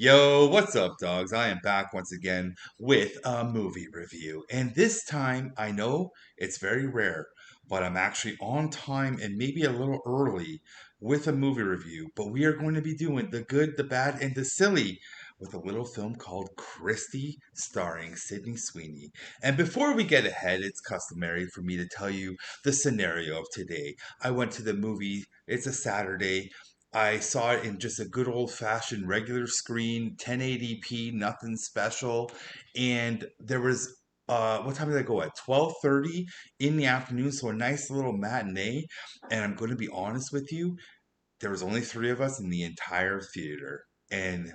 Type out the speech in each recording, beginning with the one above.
Yo, what's up, dogs? I am back once again with a movie review. And this time, I know it's very rare, but I'm actually on time and maybe a little early with a movie review. But we are going to be doing the good, the bad, and the silly with a little film called Christy, starring Sydney Sweeney. And before we get ahead, it's customary for me to tell you the scenario of today. I went to the movie, it's a Saturday. I saw it in just a good old fashioned regular screen, 1080p, nothing special. And there was what time did I go at? 12:30 in the afternoon, so a nice little matinee. And I'm going to be honest with you, there was only three of us in the entire theater. And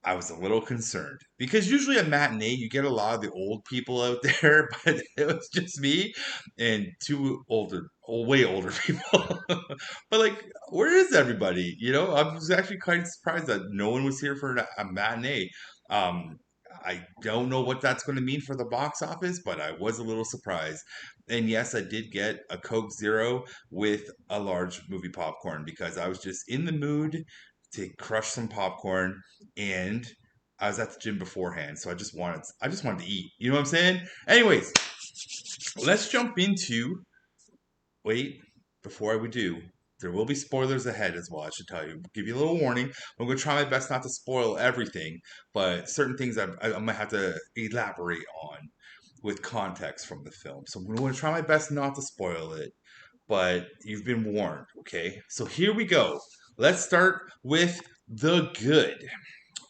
I was a little concerned because usually at matinee you get a lot of the old people out there, but it was just me and two older, way older people. But like, where is everybody? I was actually kind of surprised that no one was here for a matinee. Um, I don't know what that's going to mean for the box office, but I was a little surprised. And yes, I did get a Coke Zero with a large movie popcorn because I was just in the mood to crush some popcorn, and I was at the gym beforehand, so I just wanted to eat. You know what I'm saying? Anyways, let's jump into. Wait, before I would do, there will be spoilers ahead as well. I should tell you, give you a little warning. I'm going to try my best not to spoil everything, but certain things I might have to elaborate on with context from the film. So I'm going to try my best not to spoil it, but you've been warned, okay? So here we go. Let's start with the good.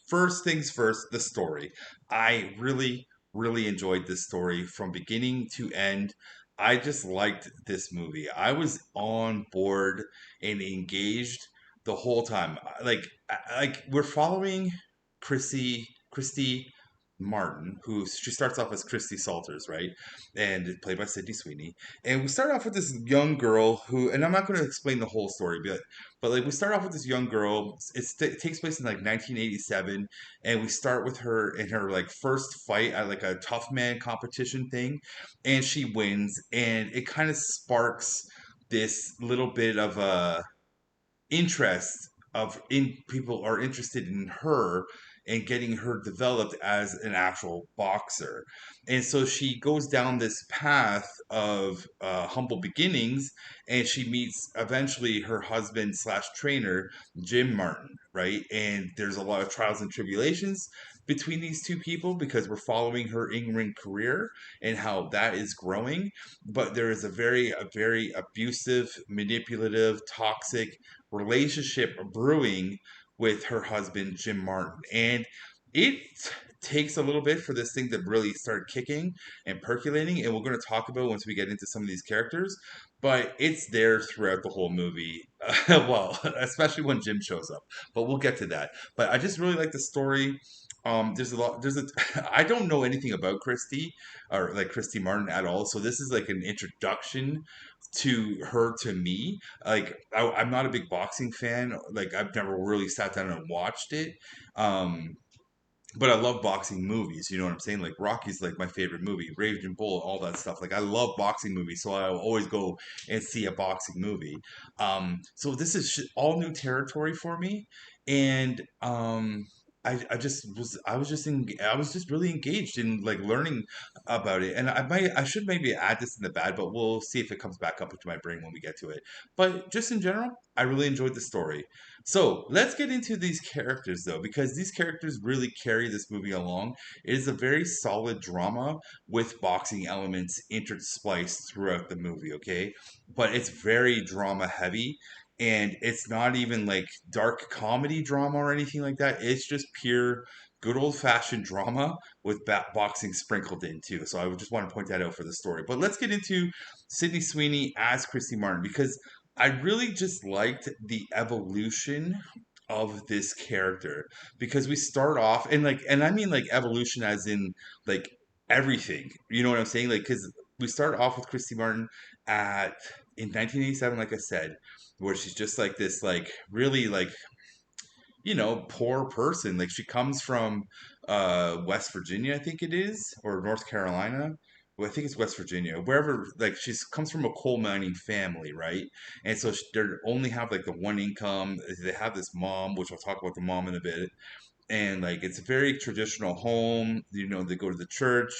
First things first, the story. I really, really enjoyed this story from beginning to end. I just liked this movie. I was on board and engaged the whole time. Like we're following Christy Martin, who she starts off as Christy Salters, right? And played by Sydney Sweeney. And we start off with this young girl who, and I'm not going to explain the whole story, but like we start off with this young girl. It takes place in like 1987, and we start with her in her like first fight at like a tough man competition thing, and she wins, and it kind of sparks this little bit of a interest of in people are interested in her and getting her developed as an actual boxer. And so she goes down this path of humble beginnings, and she meets eventually her husband slash trainer, Jim Martin, right? And there's a lot of trials and tribulations between these two people because we're following her in-ring career and how that is growing. But there is a very abusive, manipulative, toxic relationship brewing with her husband Jim Martin, and it takes a little bit for this thing to really start kicking and percolating, and we're going to talk about once we get into some of these characters. But it's there throughout the whole movie. Well, especially when Jim shows up, but we'll get to that. But I just really like the story. There's a lot. There's a. I don't know anything about Christy or like Christy Martin at all, so this is like an introduction to her to me. Like I'm not a big boxing fan. Like I've never really sat down and watched it. Um, but I love boxing movies. You know what I'm saying? Like Rocky's like my favorite movie, Raging Bull, all that stuff. Like I love boxing movies, so I will always go and see a boxing movie. So this is all new territory for me, and I was just really engaged in like learning about it, and I should maybe add this in the bad, but we'll see if it comes back up into my brain when we get to it. But just in general, I really enjoyed the story. So let's get into these characters though, because these characters really carry this movie along. It is a very solid drama with boxing elements interspliced throughout the movie, okay? But it's very drama heavy, and it's not even like dark comedy drama or anything like that. It's just pure good old fashioned drama with boxing sprinkled in too. So I would just want to point that out for the story. But let's get into Sydney Sweeney as Christy Martin because I really just liked the evolution of this character because we start off and I mean like evolution as in like everything. You know what I'm saying? Like cuz we start off with Christy Martin at in 1987 like I said, where she's just like this like really like poor person. Like she comes from West Virginia, I think it is, or North Carolina. Well, I think it's West Virginia, wherever. Like she's comes from a coal mining family, right? And so they only have like the one income. They have this mom, which I'll talk about the mom in a bit, and like it's a very traditional home. You know, they go to the church.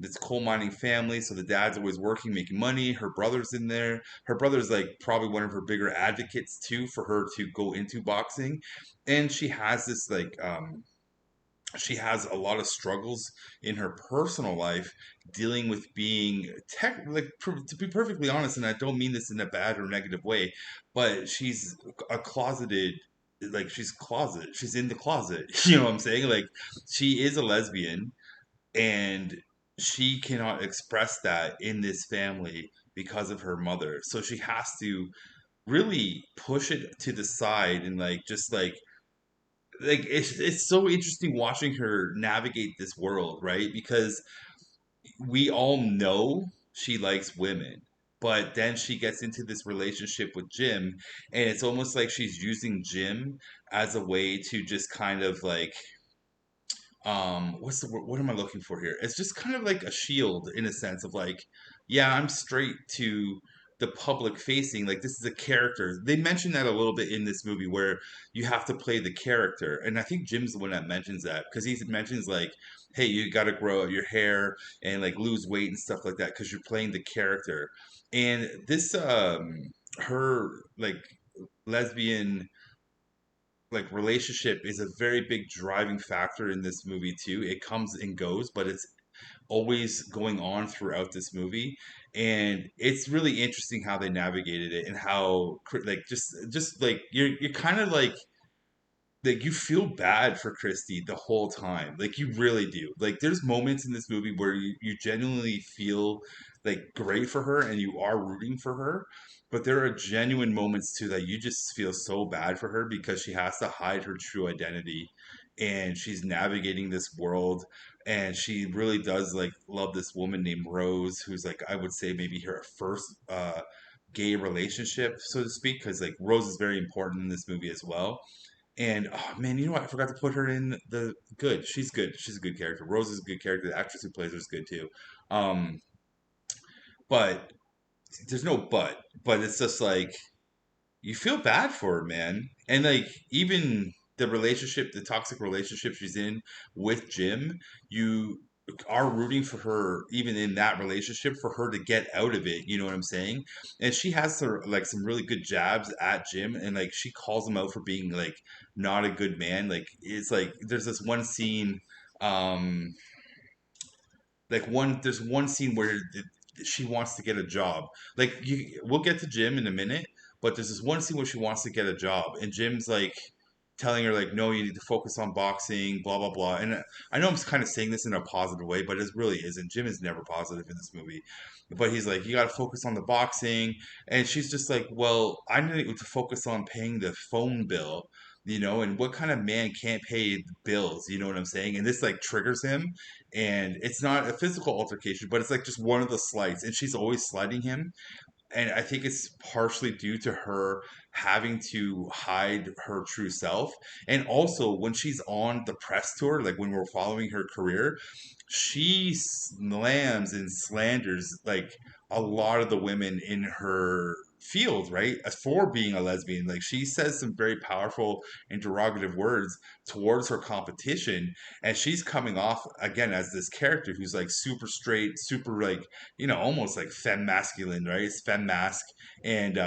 It's coal mining family, so the dad's always working, making money. Her brother's in there. Her brother's like probably one of her bigger advocates too for her to go into boxing, and she has this she has a lot of struggles in her personal life dealing with being to be perfectly honest, and I don't mean this in a bad or negative way, but she's a closeted, like she's in the closet. You know what I'm saying? Like she is a lesbian, and she cannot express that in this family because of her mother, so she has to really push it to the side and like it's so interesting watching her navigate this world, right? Because we all know she likes women, but then she gets into this relationship with Jim, and it's almost like she's using Jim as a way to just kind of like what's the word, what am I looking for here? It's just kind of like a shield in a sense of like, yeah, I'm straight to the public facing, like this is a character. They mentioned that a little bit in this movie where you have to play the character, and I think Jim's the one that mentions that because he mentions like, hey, you got to grow out your hair and like lose weight and stuff like that because you're playing the character. And this her like lesbian like relationship is a very big driving factor in this movie too. It comes and goes, but it's always going on throughout this movie, and it's really interesting how they navigated it and how like just like you're kind of like you feel bad for Christy the whole time. Like you really do. Like there's moments in this movie where you genuinely feel like great for her and you are rooting for her. But there are genuine moments too that you just feel so bad for her because she has to hide her true identity and she's navigating this world, and she really does like love this woman named Rose, who's like I would say maybe her first gay relationship, so to speak, because like Rose is very important in this movie as well. And oh man, you know what? I forgot to put her in the good. She's good. She's a good character. Rose is a good character. The actress who plays her is good too. Um, but there's no but it's just like you feel bad for her, man. And like even the relationship, the toxic relationship she's in with Jim, you are rooting for her even in that relationship for her to get out of it. You know what I'm saying? And she has some really good jabs at Jim, and like she calls him out for being like not a good man. Like it's like there's this one scene. Um, there's one scene where she wants to get a job. We'll get to Jim in a minute, but there's this one scene where she wants to get a job, and Jim's like telling her like, no, you need to focus on boxing, blah blah blah. And I know I'm kind of saying this in a positive way, but it really isn't. Jim is never positive in this movie, but he's like, you got to focus on the boxing, and she's just like, well, I need to focus on paying the phone bill. And what kind of man can't pay the bills? You know what I'm saying? And this like triggers him, and it's not a physical altercation, but it's like just one of the slights, and she's always slighting him, and I think it's partially due to her having to hide her true self. And also, when she's on the press tour, like when we're following her career, she slams and slanders like a lot of the women in her field, right? For being a lesbian. Like she says some very powerful and derogative words towards her competition. And she's coming off again as this character who's like super straight, super like almost like femme masculine, right? It's femme mask, and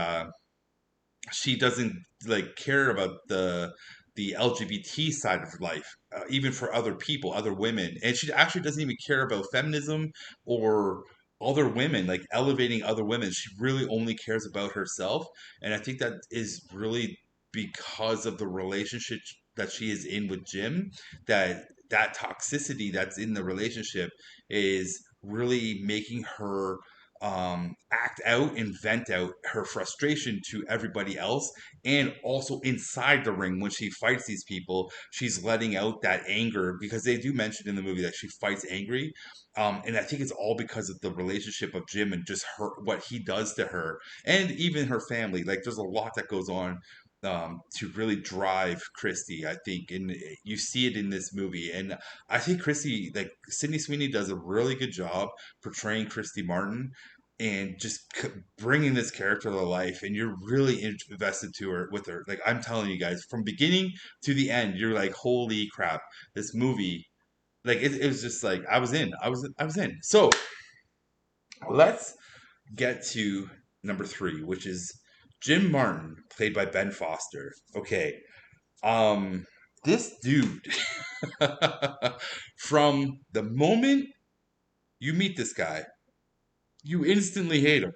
she doesn't like care about the LGBT side of life, even for other people, other women, and she actually doesn't even care about feminism or other women, like elevating other women. She really only cares about herself, and I think that is really because of the relationship that she is in with Jim. That toxicity that's in the relationship is really making her act out and vent out her frustration to everybody else, and also inside the ring when she fights these people she's letting out that anger, because they do mention in the movie that she fights angry, and I think it's all because of the relationship of Jim and just her, what he does to her and even her family. Like there's a lot that goes on to really drive Christy, I think, and you see it in this movie. And I think Christy, like Sydney Sweeney, does a really good job portraying Christy Martin, and just bringing this character to life, and you're really invested to her with her. Like I'm telling you guys, from beginning to the end, you're like, holy crap, this movie. Like it was just like I was in. I was in. So let's get to number three, which is Jim Martin, played by Ben Foster. Okay, um, this dude, from the moment you meet this guy, you instantly hate him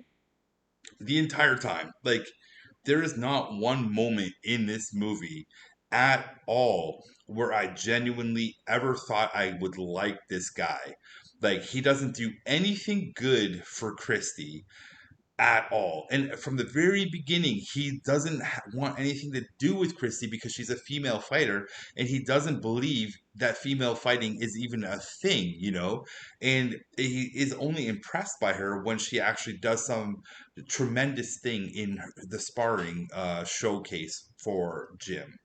the entire time. Like, there is not one moment in this movie at all where I genuinely ever thought I would like this guy. Like, he doesn't do anything good for Christy at all. And from the very beginning, he doesn't want anything to do with Christy because she's a female fighter, and he doesn't believe that female fighting is even a thing, you know? And he is only impressed by her when she actually does some tremendous thing in the sparring showcase for Jim.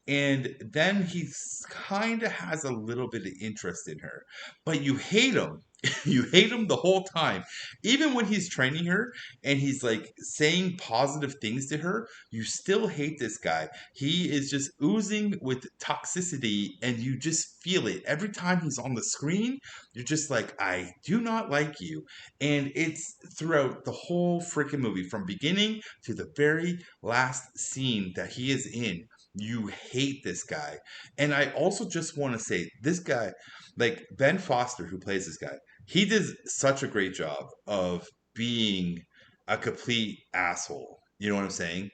And then he kind of has a little bit of interest in her, but you hate him. You hate him the whole time. Even when he's training her and he's like saying positive things to her, you still hate this guy. He is just oozing with toxicity, and you just feel it. Every time he's on the screen, you're just like, I do not like you. And it's throughout the whole freaking movie, from beginning to the very last scene that he is in. You hate this guy. And I also just want to say, this guy, like Ben Foster, who plays this guy, he did such a great job of being a complete asshole. You know what I'm saying?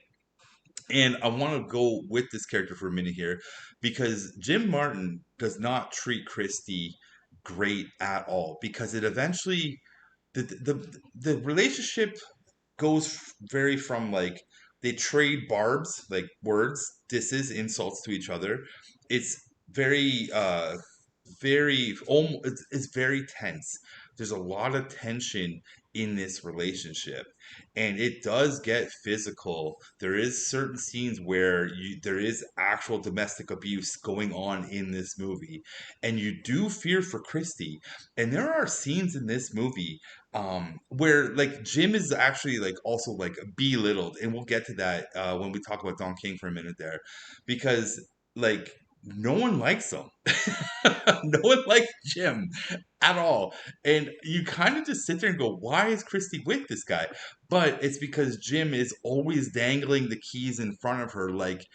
And I want to go with this character for a minute here, because Jim Martin does not treat Christy great at all, because it eventually the relationship goes very from like they trade barbs, like words, disses, insults to each other. It's very it's very tense. There's a lot of tension in this relationship, and it does get physical. There is certain scenes where there is actual domestic abuse going on in this movie, and you do fear for Christy. And there are scenes in this movie where like Jim is actually like also like belittled, and we'll get to that when we talk about Don King for a minute there, because like no one likes him. No one likes Jim at all. And you kind of just sit there and go, why is Christy with this guy? But it's because Jim is always dangling the keys in front of her. Like,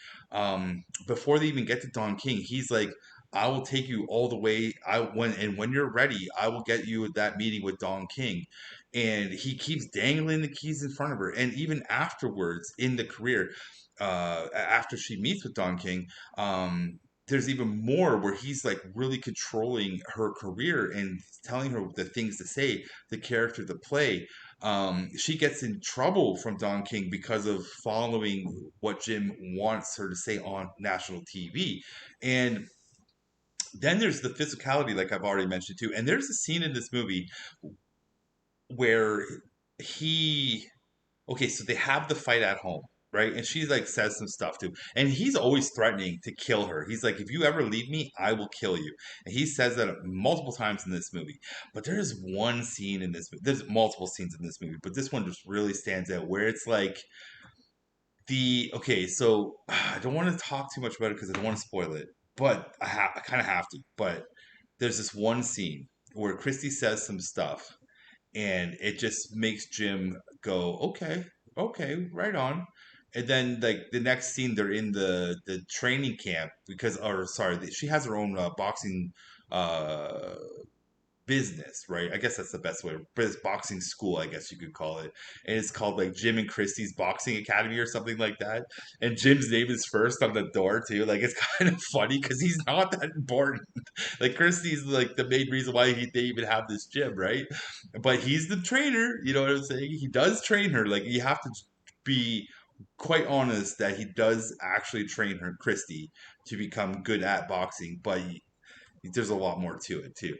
before they even get to Don King, he's like, I will take you all the way. When you're ready, I will get you at that meeting with Don King. And he keeps dangling the keys in front of her. And even afterwards in the career, after she meets with Don King, there's even more where he's like really controlling her career and telling her the things to say, the character to play. She gets in trouble from Don King because of following what Jim wants her to say on national TV. And then there's the physicality, like I've already mentioned too. And there's a scene in this movie where he okay, so they have the fight at home, right? And she like says some stuff too. And he's always threatening to kill her. He's like, if you ever leave me, I will kill you. And he says that multiple times in this movie. But there is one scene in this movie. There's multiple scenes in this movie, but this one just really stands out where it's like okay, so I don't want to talk too much about it because I don't want to spoil it, but I kind of have to. But there's this one scene where Christy says some stuff, and it just makes Jim go, okay, okay, right on. And then like the next scene, they're in the training camp because, or sorry, she has her own boxing uh business, right? I guess that's the best way. Boxing school, I guess you could call it. And it's called like Jim and Christie's Boxing Academy or something like that. And Jim's name is first on the door too. Like it's kind of funny because he's not that important. Like Christie's like the main reason why they even have this gym, right? But he's the trainer. You know what I'm saying? He does train her. Like you have to be quite honest that he does actually train her, Christy, to become good at boxing. But there's a lot more to it too.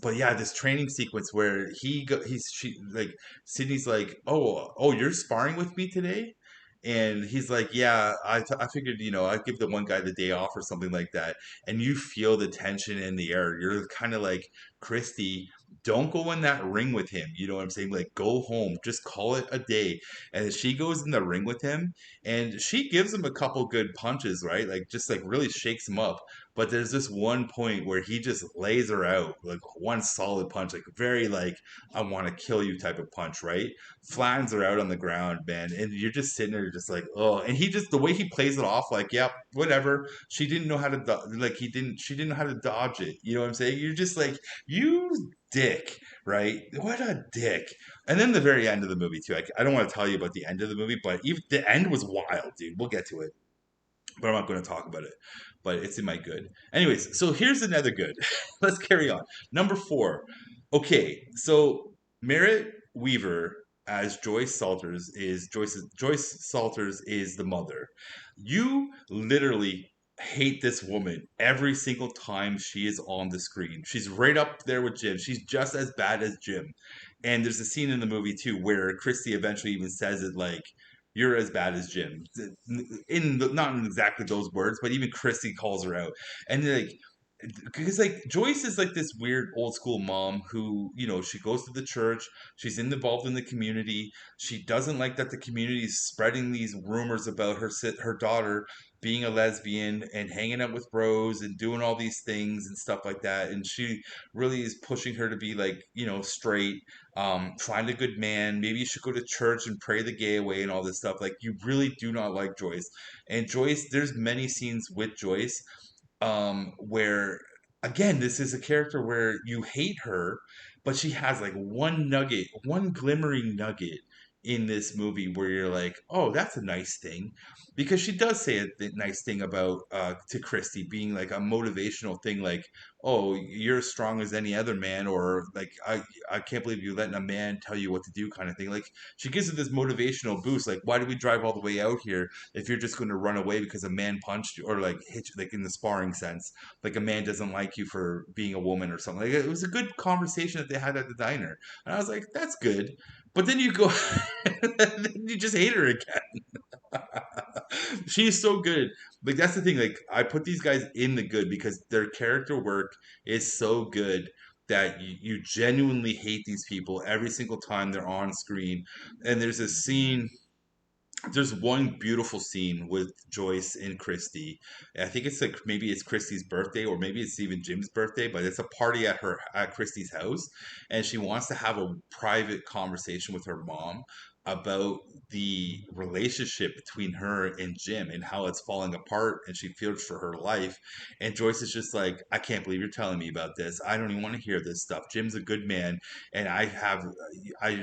But yeah, this training sequence where he's she like Sydney's like, oh, you're sparring with me today, And he's like, yeah, I figured, I'd give the one guy the day off or something like that. And you feel the tension in the air. You're kind of like, Christy, don't go in that ring with him. You know what I'm saying? Like, go home, just call it a day. And she goes in the ring with him, and she gives him a couple good punches, right? Like, just like really shakes him up. But there's this one point where he just lays her out, like one solid punch, like very like, I want to kill you type of punch, right? Flattens her out on the ground, man, and you're just sitting there, just like, oh. And he just, the way he plays it off, like, yep, whatever. She didn't know how to like, she didn't know how to dodge it. You know what I'm saying? You're just like, you dick, right? What a dick. And then the very end of the movie too. I don't want to tell you about the end of the movie, but even the end was wild, dude. We'll get to it, but I'm not going to talk about it. But it's in my good. Anyways, so here's another good. Let's carry on. Number four. Okay, so Merritt Weaver as Joyce Salters is the mother. You literally hate this woman every single time she is on the screen. She's right up there with Jim. She's just as bad as Jim. And there's a scene in the movie too where Christy eventually even says it like, "You're as bad as Jim." Not in exactly those words, but even Christy calls her out, and like, because like Joyce is like this weird old school mom who, she goes to the church, she's involved in the community. She doesn't like that the community is spreading these rumors about her daughter being a lesbian and hanging out with bros and doing all these things and stuff like that. And she really is pushing her to be like, straight, find a good man. Maybe you should go to church and pray the gay away and all this stuff. Like, you really do not like Joyce. And Joyce, there's many scenes with Joyce where, again, this is a character where you hate her, but she has like one nugget, one glimmering nugget in this movie where you're like, oh, that's a nice thing, because she does say a nice thing about to Christy, being like a motivational thing, like, oh, you're as strong as any other man, or like, I can't believe you letting a man tell you what to do, kind of thing. Like, she gives it this motivational boost, like, why did we drive all the way out here if you're just going to run away because a man punched you, or like hit you, like in the sparring sense, like a man doesn't like you for being a woman or something. Like, it was a good conversation that they had at the diner, and I was like, that's good. But then you go, then you just hate her again. She's so good. Like, that's the thing. Like, I put these guys in the good because their character work is so good that you genuinely hate these people every single time they're on screen. And there's one beautiful scene with Joyce and Christy. I think it's like, maybe it's Christy's birthday, or maybe it's even Jim's birthday, but it's a party at Christy's house, and she wants to have a private conversation with her mom about the relationship between her and Jim and how it's falling apart, and she fears for her life. And Joyce is just like, I can't believe you're telling me about this. I don't even want to hear this stuff. Jim's a good man, and I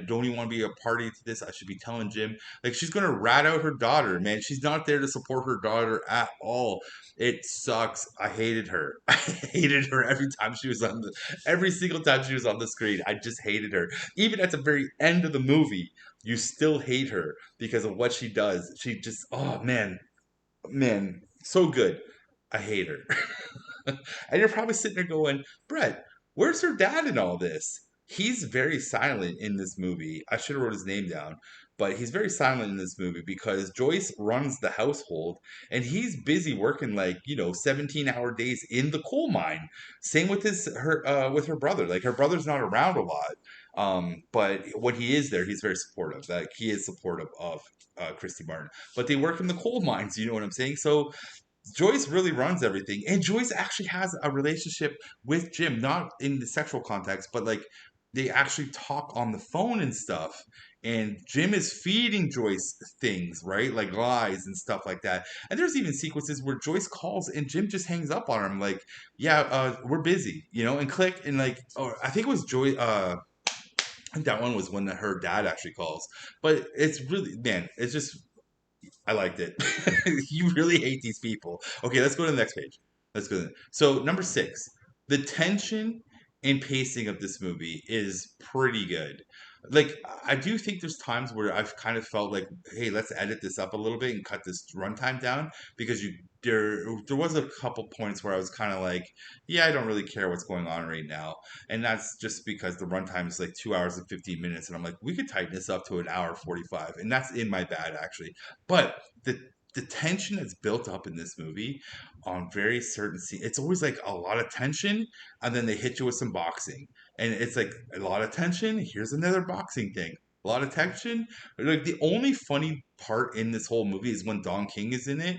don't even want to be a party to this. I should be telling Jim. Like, she's gonna rat out her daughter, man. She's not there to support her daughter at all. It sucks. I hated her. I hated her every single time she was on the screen. I just hated her. Even at the very end of the movie, you still hate her because of what she does. She just, oh man, man, so good. I hate her. And you're probably sitting there going, Brett, where's her dad in all this? He's very silent in this movie. I should have wrote his name down, but he's very silent in this movie because Joyce runs the household and he's busy working like, 17-hour days in the coal mine. Same with with her brother. Like, her brother's not around a lot. But when he is there, he's very supportive. Like, he is supportive of Christy Martin. But they work in the coal mines, you know what I'm saying? So Joyce really runs everything, and Joyce actually has a relationship with Jim, not in the sexual context, but like, they actually talk on the phone and stuff. And Jim is feeding Joyce things, right? Like lies and stuff like that. And there's even sequences where Joyce calls and Jim just hangs up on him, like, "Yeah, we're busy," and click, and like, or I think it was Joy. I think that one was when her dad actually calls. But it's really, man, it's just, I liked it. You really hate these people. Okay, let's go to the next page. Let's go. So number six, the tension and pacing of this movie is pretty good. like I do think there's times where I've kind of felt like, hey, let's edit this up a little bit and cut this runtime down because there was a couple points where I was kind of like, yeah, I don't really care what's going on right now, and that's just because the runtime is like 2 hours and 15 minutes, and I'm like, we could tighten this up to an hour 45, and that's in my bad actually, but the tension that's built up in this movie on very certain scenes, it's always like a lot of tension, and then they hit you with some boxing, and it's like a lot of tension. Here's another boxing thing. A lot of tension. Like the only funny part in this whole movie is when Don King is in it,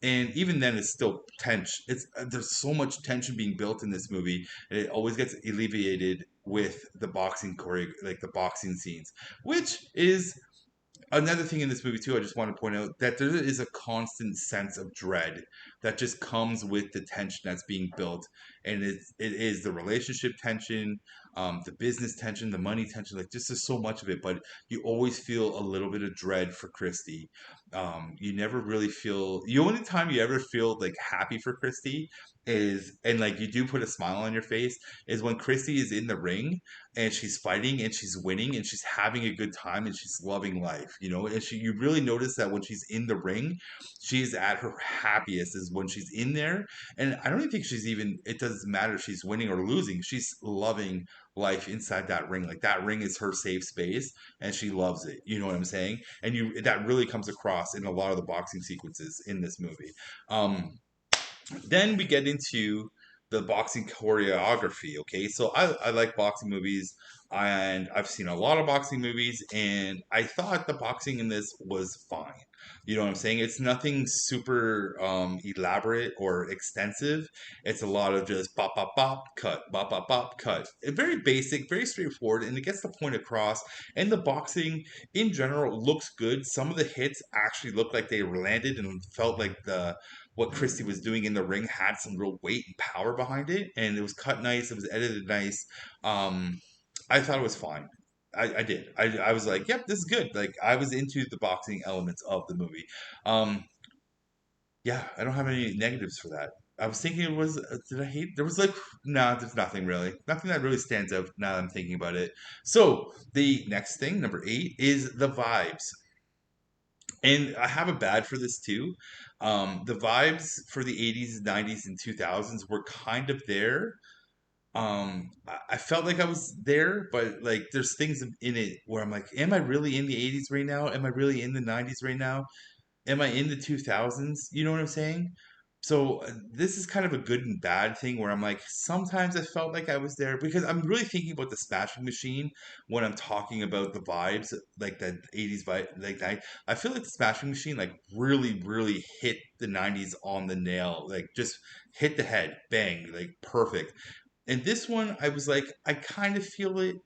and even then, it's still tense. It's there's so much tension being built in this movie, and it always gets alleviated with the boxing like the boxing scenes, which is another thing in this movie too. I just want to point out that there is a constant sense of dread that just comes with the tension that's being built, and it is the relationship tension, the business tension, the money tension. Like just there's so much of it, but you always feel a little bit of dread for Christy. You never really feel. The only time you ever feel like happy for Christy is, and like you do put a smile on your face, is when Christy is in the ring and she's fighting and she's winning and she's having a good time and she's loving life, and you really notice that when she's in the ring, she's at her happiest is when she's in there. And I don't even think she's even, it doesn't matter if she's winning or losing, she's loving life inside that ring. Like that ring is her safe space and she loves it, you know what I'm saying? And that really comes across in a lot of the boxing sequences in this movie. Then we get into the boxing choreography. Okay, so I like boxing movies, and I've seen a lot of boxing movies, and I thought the boxing in this was fine. You know what I'm saying? It's nothing super elaborate or extensive. It's a lot of just bop bop bop cut, bop bop bop cut. Very basic, very straightforward, and it gets the point across. And the boxing in general looks good. Some of the hits actually look like they landed and felt like the what Christy was doing in the ring had some real weight and power behind it, and it was cut nice. It was edited nice. Um, I thought it was fine. I did. I was like, yep, this is good. Like I was into the boxing elements of the movie. Um, yeah, I don't have any negatives for that. I was thinking it was. Did I hate? There was like, no, there's nothing really. Nothing that really stands out now that I'm thinking about it. So the next thing, number 8, is the vibes. And I have a bad for this too. The vibes for the 80s, 90s, and 2000s were kind of there. I felt like I was there, but like there's things in it where I'm like, am I really in the 80s right now? Am I really in the 90s right now? Am I in the 2000s? You know what I'm saying? So this is kind of a good and bad thing where I'm like, sometimes I felt like I was there because I'm really thinking about the Smashing Machine when I'm talking about the vibes, like the 80s vibe, like that. I feel like the Smashing Machine like really, really hit the 90s on the nail, like just hit the head, bang, like perfect. And this one, I was like, I kind of feel it,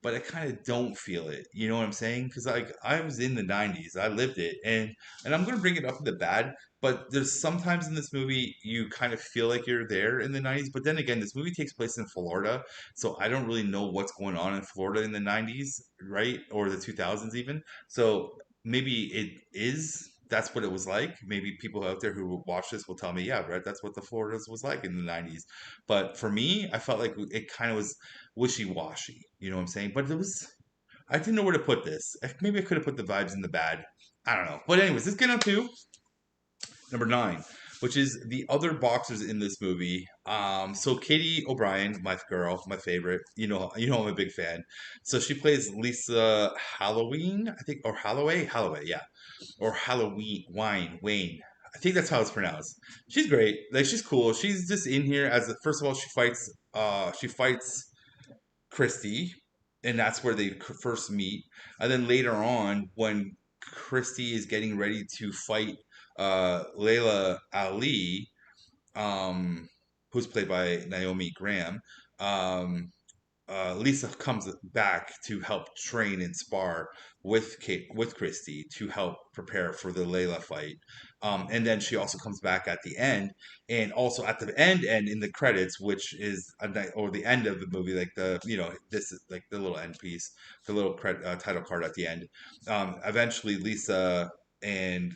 but I kind of don't feel it. You know what I'm saying? Because like I was in the '90s, I lived it, and I'm gonna bring it up in the bad. But there's sometimes in this movie you kind of feel like you're there in the '90s, but then again, this movie takes place in Florida, so I don't really know what's going on in Florida in the '90s, right, or the 2000s even. So maybe it is. That's what it was like. Maybe people out there who watch this will tell me, yeah, right, that's what the Floridas was like in the '90s. But for me, I felt like it kind of was wishy-washy. You know what I'm saying? But it was, I didn't know where to put this. Maybe I could have put the vibes in the bad. I don't know. But anyways, let's get on to number 9, which is the other boxers in this movie. So Katie O'Brien, my girl, my favorite. I'm a big fan. So she plays Lisa Halloween, I think, or Holloway, yeah, or Halloween, Wayne. I think that's how it's pronounced. She's great. Like she's cool. She's just in here as first of all she fights Christy, and that's where they first meet. And then later on, when Christy is getting ready to fight Layla Ali, um, who's played by Naomi Graham, um, Lisa comes back to help train and spar with Christy to help prepare for the Layla fight. And then she also comes back at the end, and also at the end in the credits, which is or the end of the movie, like this is like the little end piece, the little title card at the end. Eventually, Lisa and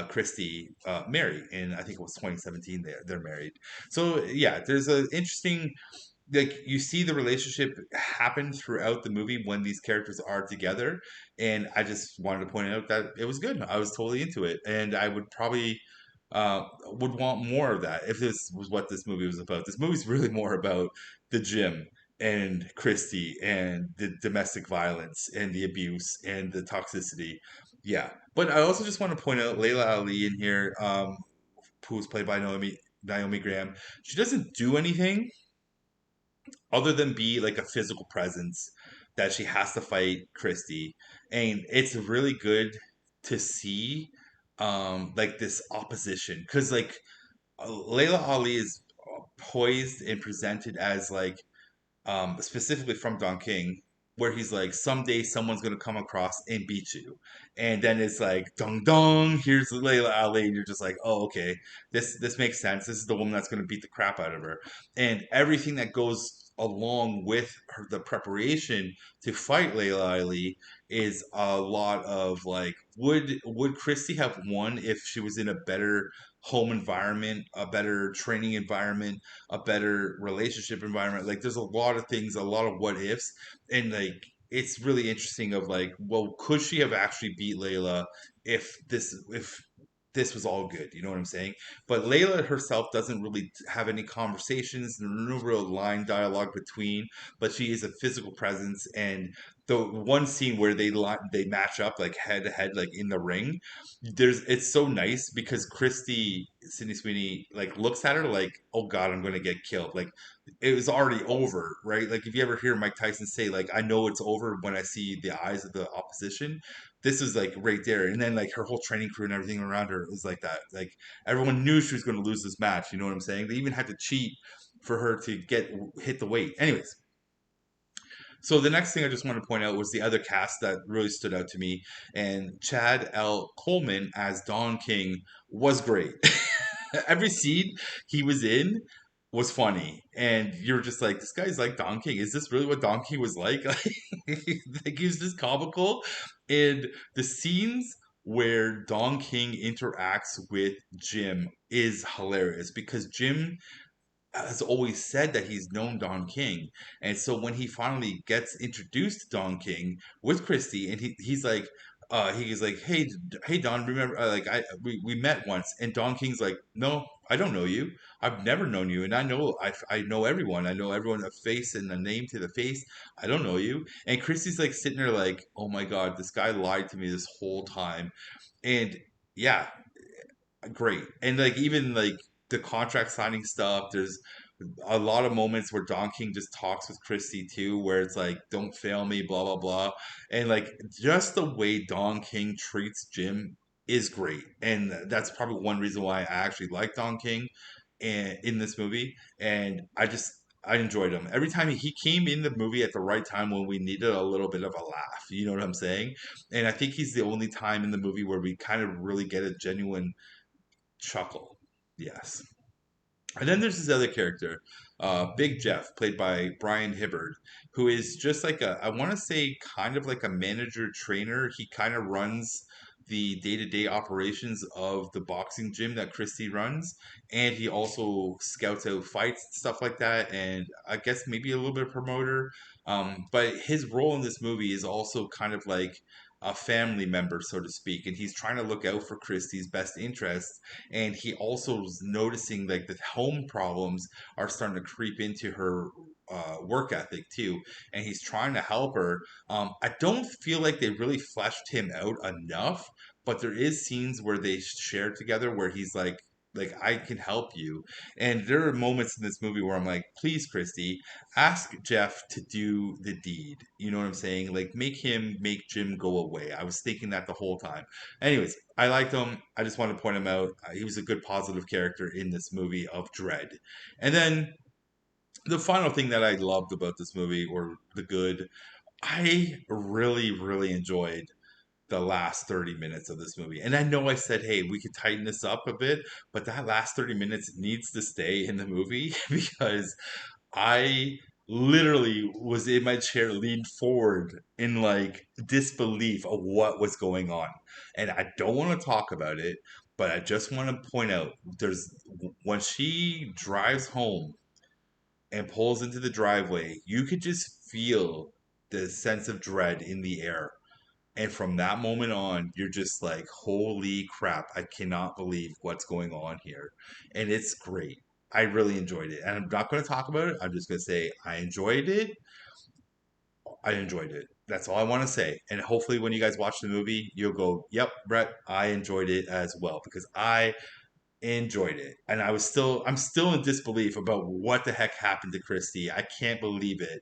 Christy marry, and I think it was 2017. They're married. So yeah, there's an interesting like you see the relationship happen throughout the movie when these characters are together, and I just wanted to point out that it was good. I was totally into it, and I would probably would want more of that if this was what this movie was about. This movie's really more about the gym and Christy and the domestic violence and the abuse and the toxicity. Yeah, but I also just want to point out Layla Ali in here, who's played by Naomi Graham. She doesn't do anything other than be like a physical presence that she has to fight Christy. And it's really good to see like this opposition because like Layla Ali is poised and presented as like specifically from Don King, where he's like, someday someone's gonna come across and beat you, and then it's like, dong dong, here's Layla Ali, and you're just like, oh okay, this makes sense. This is the woman that's gonna beat the crap out of her, and everything that goes along with her, the preparation to fight Layla Ali is a lot of like, would Christy have won if she was in a better home environment, a better training environment, a better relationship environment? Like there's a lot of things, a lot of what ifs, and like it's really interesting of like, well, could she have actually beat Layla if this was all good? You know what I'm saying? But Layla herself doesn't really have any conversations, no real line dialogue between, but she is a physical presence. And the one scene where they match up like head to head, like in the ring, it's so nice because Christy Sydney Sweeney like looks at her like, oh God, I'm gonna get killed. Like it was already over, right? Like if you ever hear Mike Tyson say, like, I know it's over when I see the eyes of the opposition. This is like right there. And then like her whole training crew and everything around her was like that. Like everyone knew she was gonna lose this match, you know what I'm saying? They even had to cheat for her to get hit the weight. Anyways, so the next thing I just want to point out was the other cast that really stood out to me, and Chad L. Coleman as Don King was great. Every scene he was in was funny, and you're just like, this guy's like Don King. Is this really what Don King was like? Like he was just comical, and the scenes where Don King interacts with Jim is hilarious because Jim has always said that he's known Don King. And so when he finally gets introduced to Don King with Christy, and he's like, hey Don, remember, we met once. And Don King's like, no, I don't know you. I've never known you, and I know everyone. I know everyone, a face and a name to the face. I don't know you. And Christy's like sitting there like, oh my God, this guy lied to me this whole time. And yeah, great. And like even like the contract signing stuff, there's a lot of moments where Don King just talks with Christy too, where it's like, don't fail me, blah blah blah. And like just the way Don King treats Jim is great. And that's probably one reason why I actually like Don King and in this movie. And I enjoyed him. Every time he came in the movie at the right time when we needed a little bit of a laugh. You know what I'm saying? And I think he's the only time in the movie where we kind of really get a genuine chuckle. Yes. And then there's this other character, Big Jeff, played by Brian Hibbard, who is just like I want to say, kind of like a manager trainer. He kind of runs the day-to-day operations of the boxing gym that Christy runs, and he also scouts out fights, stuff like that, and I guess maybe a little bit of promoter. But his role in this movie is also kind of like a family member, so to speak, and he's trying to look out for Christy's best interests, and he also is noticing like the home problems are starting to creep into her work ethic too, and he's trying to help her. I don't feel like they really fleshed him out enough, but there is scenes where they share together where he's like, I can help you. And there are moments in this movie where I'm like, please Christy, ask Jeff to do the deed. You know what I'm saying? Like make Jim go away. I was thinking that the whole time. Anyways, I liked him. I just want to point him out. He was a good positive character in this movie of Dread. And then the final thing that I loved about this movie, or the good, I really, really enjoyed the last 30 minutes of this movie. And I know I said, hey, we could tighten this up a bit, but that last 30 minutes needs to stay in the movie because I literally was in my chair, leaned forward in like disbelief of what was going on. And I don't want to talk about it, but I just want to point out there's when she drives home and pulls into the driveway, you could just feel the sense of dread in the air. And from that moment on, you're just like, holy crap, I cannot believe what's going on here. And it's great. I really enjoyed it. And I'm not going to talk about it. I'm just going to say I enjoyed it. I enjoyed it. That's all I want to say. And hopefully, when you guys watch the movie, you'll go, yep, Brett, I enjoyed it as well because I enjoyed it. And I'm still in disbelief about what the heck happened to Christy. I can't believe it.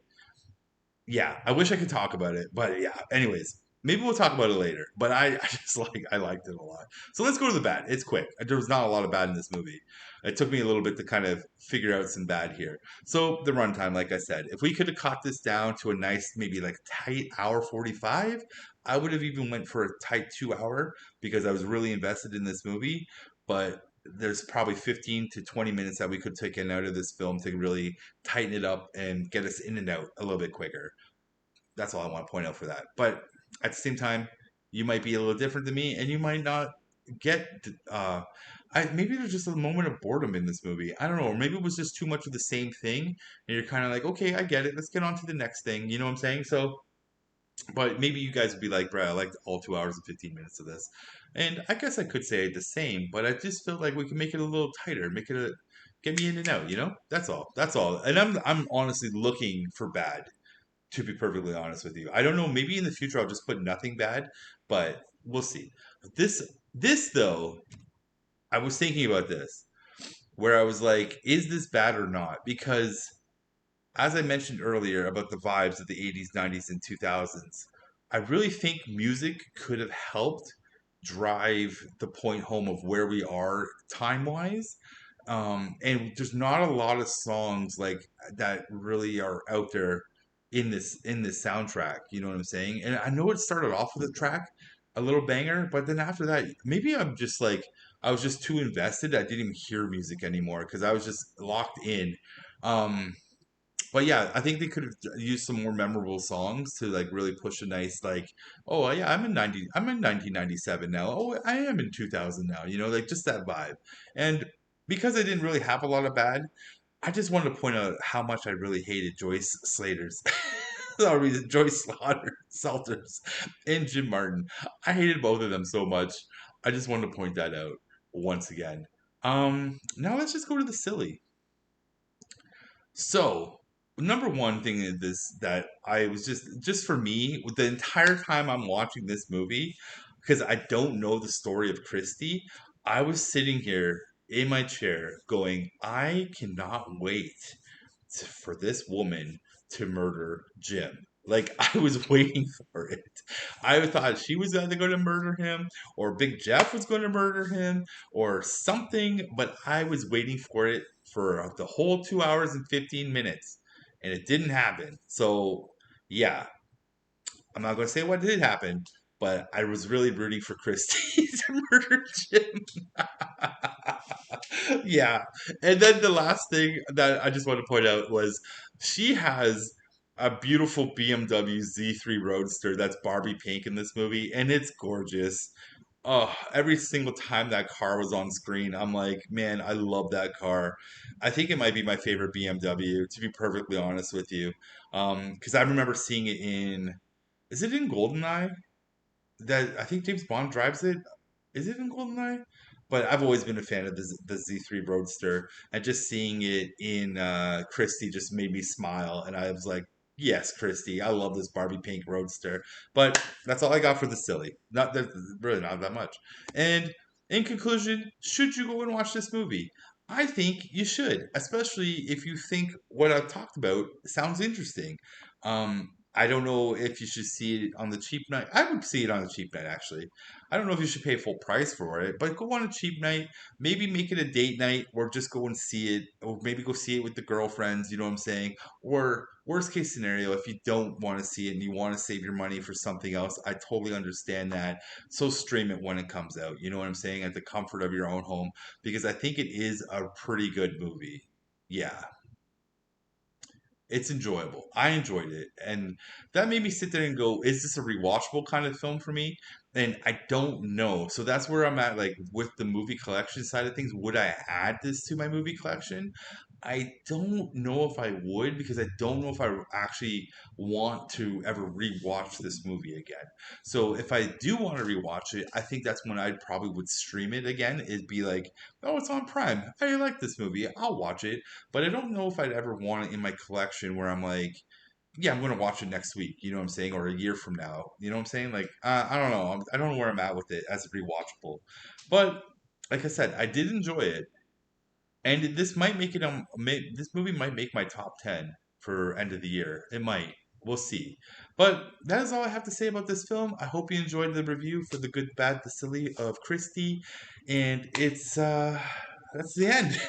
Yeah, I wish I could talk about it, but yeah. Anyways, maybe we'll talk about it later. But I just I liked it a lot. So let's go to the bad. It's quick. There was not a lot of bad in this movie. It took me a little bit to kind of figure out some bad here. So the runtime, like I said, if we could have cut this down to a nice, maybe like tight hour 45, I would have even went for a tight 2 hour because I was really invested in this movie. But there's probably 15 to 20 minutes that we could take in out of this film to really tighten it up and get us in and out a little bit quicker. That's all I want to point out for that. But at the same time, you might be a little different than me, and you might not get. Maybe there's just a moment of boredom in this movie. I don't know, or maybe it was just too much of the same thing, and you're kind of like, okay, I get it. Let's get on to the next thing. You know what I'm saying? So, but maybe you guys would be like, Brad, I liked all 2 hours and 15 minutes of this, and I guess I could say the same. But I just feel like we can make it a little tighter, make it a get me in and out. You know, that's all. That's all. And I'm honestly looking for bad, to be perfectly honest with you. I don't know, maybe in the future I'll just put nothing bad, but we'll see. This though, I was thinking about this where I was like, is this bad or not? Because as I mentioned earlier about the vibes of the 80s, 90s, and 2000s, I really think music could have helped drive the point home of where we are time wise. And there's not a lot of songs like that really are out there in this soundtrack. You know what I'm saying? And I know it started off with a track, a little banger, but then after that, maybe I'm just like I was just too invested. I didn't even hear music anymore because I was just locked in. Um, but yeah, I think they could have used some more memorable songs to like really push a nice like, oh yeah, I'm in 1997 now. Oh, I am in 2000 now. You know, like just that vibe. And because I didn't really have a lot of bad, I just wanted to point out how much I really hated Joyce Slater's, sorry, Joyce Slaughter, Salters, and Jim Martin. I hated both of them so much. I just wanted to point that out once again. Now let's just go to the silly. So, number one thing is this that I was just for me, with the entire time I'm watching this movie, because I don't know the story of Christy, I was sitting here in my chair going, I cannot wait for this woman to murder Jim. Like I was waiting for it. I thought she was either going to murder him or Big Jeff was going to murder him or something, but I was waiting for it for the whole 2 hours and 15 minutes and it didn't happen. So, yeah, I'm not going to say what did happen, but I was really rooting for Christy to murder Jim. Yeah. And then the last thing that I just want to point out was she has a beautiful BMW Z3 Roadster that's Barbie pink in this movie, and it's gorgeous. Oh, every single time that car was on screen, I'm like, man, I love that car. I think it might be my favorite BMW, to be perfectly honest with you. Because I remember seeing it in, is it in GoldenEye? That I think James Bond drives it. Is it in GoldenEye? But I've always been a fan of the Z3 Roadster, and just seeing it in Christie just made me smile, and I was like, "Yes, Christie, I love this Barbie pink Roadster." But that's all I got for the silly. Not that really not that much. And in conclusion, should you go and watch this movie? I think you should, especially if you think what I've talked about sounds interesting. I don't know if you should see it on the cheap night. I would see it on a cheap night, actually. I don't know if you should pay full price for it, but go on a cheap night. Maybe make it a date night, or just go and see it, or maybe go see it with the girlfriends. You know what I'm saying? Or worst case scenario, if you don't want to see it and you want to save your money for something else, I totally understand that. So stream it when it comes out. You know what I'm saying? At the comfort of your own home, because I think it is a pretty good movie. Yeah, it's enjoyable. I enjoyed it. And that made me sit there and go, is this a rewatchable kind of film for me? And I don't know. So that's where I'm at, like with the movie collection side of things. Would I add this to my movie collection? I don't know if I would because I don't know if I actually want to ever rewatch this movie again. So if I do want to rewatch it, I think that's when I probably would stream it again. It'd be like, oh, it's on Prime. I really like this movie. I'll watch it. But I don't know if I'd ever want it in my collection where I'm like, yeah, I'm gonna watch it next week. You know what I'm saying, or a year from now. You know what I'm saying? Like, I don't know. I don't know where I'm at with it as a rewatchable. But like I said, I did enjoy it. And this might make it this movie might make my top 10 for end of the year. It might. We'll see. But that is all I have to say about this film. I hope you enjoyed the review for The Good, Bad, the Silly of Christy. And it's that's the end.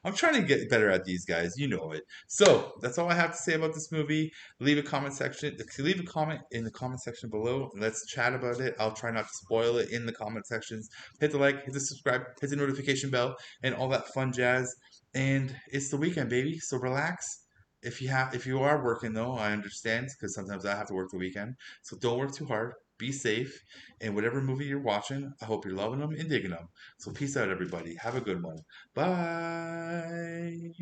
I'm trying to get better at these guys, you know it. So that's all I have to say about this movie. Leave a comment in the comment section below. Let's chat about it. I'll try not to spoil it in the comment sections. Hit the like, hit the subscribe, hit the notification bell, and all that fun jazz. And it's the weekend, baby. So relax. If you are working though, I understand because sometimes I have to work the weekend. So don't work too hard. Be safe. And whatever movie you're watching, I hope you're loving them and digging them. So peace out, everybody. Have a good one. Bye.